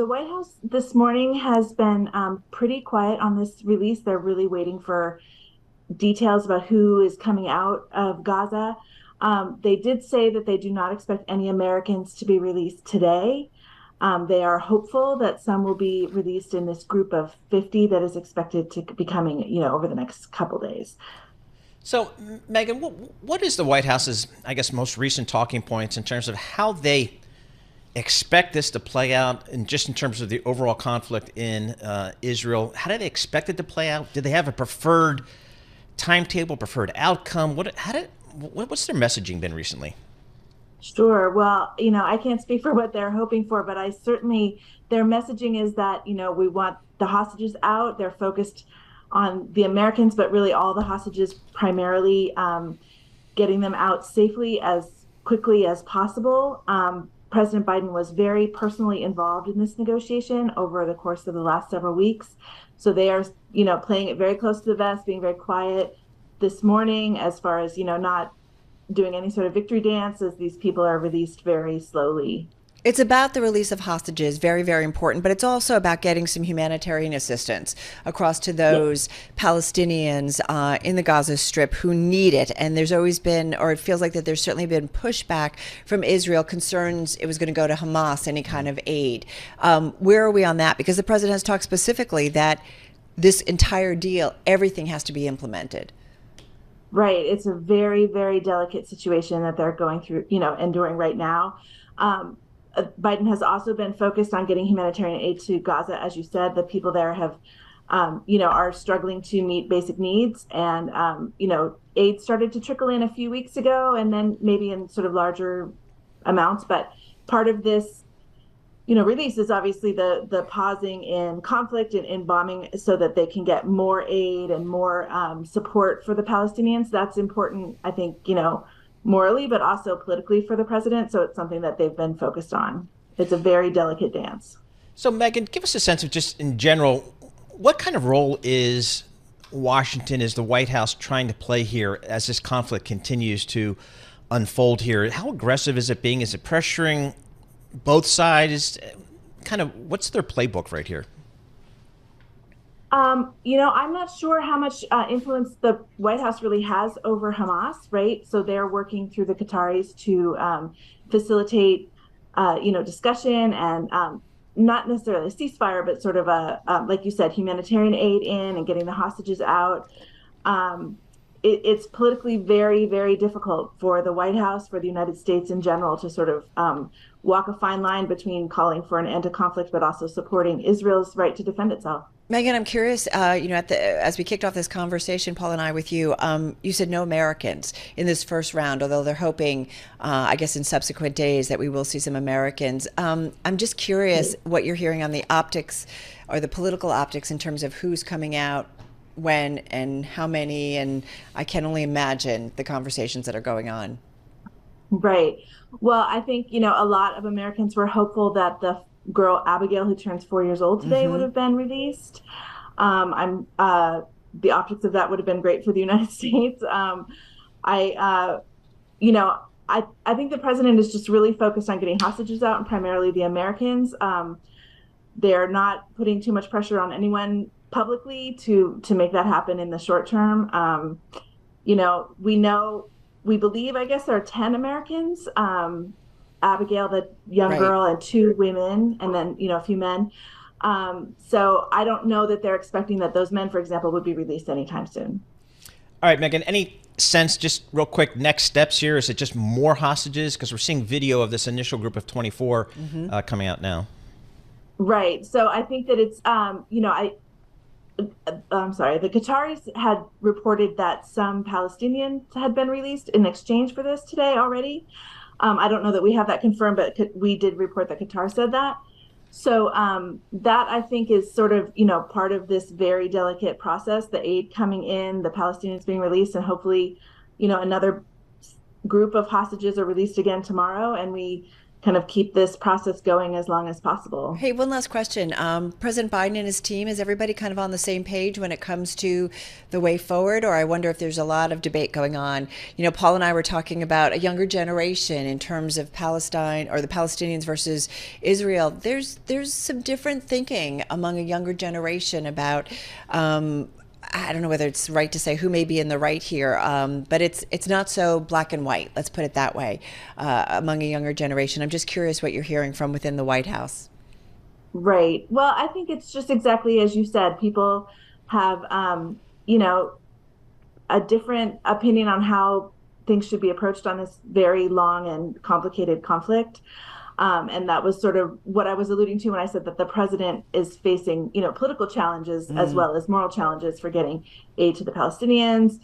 The White House this morning has been pretty quiet on this release. They're really waiting for details about who is coming out of Gaza. They did say that they do not expect any Americans to be released today. They are hopeful that some will be released in this group of 50 that is expected to be coming, over the next couple days. So, Megan, what is the White House's, I guess, most recent talking points in terms of how they expect this to play out, and just in terms of the overall conflict in Israel? How do they expect it to play out? Do they have a preferred timetable, preferred outcome? What's their messaging been recently? Sure. Well, I can't speak for what they're hoping for, but their messaging is that, we want the hostages out. They're focused on the Americans, but really all the hostages, primarily getting them out safely as quickly as possible. President Biden was very personally involved in this negotiation over the course of the last several weeks. So they are, playing it very close to the vest, being very quiet this morning as far as, not doing any sort of victory dance as these people are released very slowly. It's about the release of hostages, very, very important, but it's also about getting some humanitarian assistance across to those Palestinians in the Gaza Strip who need it. And there's always been, or it feels like that there's certainly been pushback from Israel, concerns it was going to go to Hamas, any kind of aid. Where are we on that? Because the president has talked specifically that this entire deal, everything has to be implemented. Right. It's a very, very delicate situation that they're going through, enduring right now. Biden has also been focused on getting humanitarian aid to Gaza. As you said, the people there have, are struggling to meet basic needs. And, aid started to trickle in a few weeks ago, and then maybe in sort of larger amounts. But part of this, release is obviously the pausing in conflict and in bombing so that they can get more aid and more support for the Palestinians. That's important, I think, morally, but also politically for the president. So it's something that they've been focused on. It's a very delicate dance. So, Megan, give us a sense of just in general, what kind of role is Washington, is the White House trying to play here as this conflict continues to unfold here? How aggressive is it being? Is it pressuring both sides? Kind of what's their playbook right here? I'm not sure how much influence the White House really has over Hamas, right? So they're working through the Qataris to facilitate, discussion and not necessarily a ceasefire, but sort of like you said, humanitarian aid in and getting the hostages out. It's politically very, very difficult for the White House, for the United States in general, to sort of walk a fine line between calling for an end to conflict, but also supporting Israel's right to defend itself. Megan, I'm curious, as we kicked off this conversation, Paul and I, with you, you said no Americans in this first round, although they're hoping, I guess, in subsequent days that we will see some Americans. I'm just curious what you're hearing on the optics or the political optics in terms of who's coming out, when, and how many, and I can only imagine the conversations that are going on. Right. Well, I think, a lot of Americans were hopeful that the girl Abigail, who turns 4 years old today, would have been released. The optics of that would have been great for the United States. I think the president is just really focused on getting hostages out, and primarily the Americans. They're not putting too much pressure on anyone publicly to make that happen in the short term. We believe, I guess, there are 10 Americans. Abigail, the young girl, and 2 women, and then, a few men. So I don't know that they're expecting that those men, for example, would be released anytime soon. All right, Megan, any sense, just real quick, next steps here? Is it just more hostages? Because we're seeing video of this initial group of 24 coming out now. Right. So I think that it's, I'm sorry, the Qataris had reported that some Palestinians had been released in exchange for this today already. I don't know that we have that confirmed, but we did report that Qatar said that. So that, I think, is sort of, part of this very delicate process, the aid coming in, the Palestinians being released, and hopefully, another group of hostages are released again tomorrow. And we kind of keep this process going as long as possible. Hey, one last question. President Biden and his team, is everybody kind of on the same page when it comes to the way forward? Or I wonder if there's a lot of debate going on. You know, Paul and I were talking about a younger generation in terms of Palestine or the Palestinians versus Israel. There's some different thinking among a younger generation about I don't know whether it's right to say who may be in the right here, but it's not so black and white. Let's put it that way among a younger generation. I'm just curious what you're hearing from within the White House. Right. Well, I think it's just exactly as you said. People have, a different opinion on how things should be approached on this very long and complicated conflict. And that was sort of what I was alluding to when I said that the president is facing, political challenges as well as moral challenges for getting aid to the Palestinians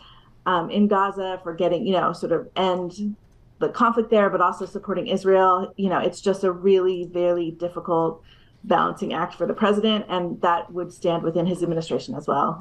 in Gaza, for getting, sort of end the conflict there, but also supporting Israel. It's just a really, really difficult balancing act for the president, and that would stand within his administration as well.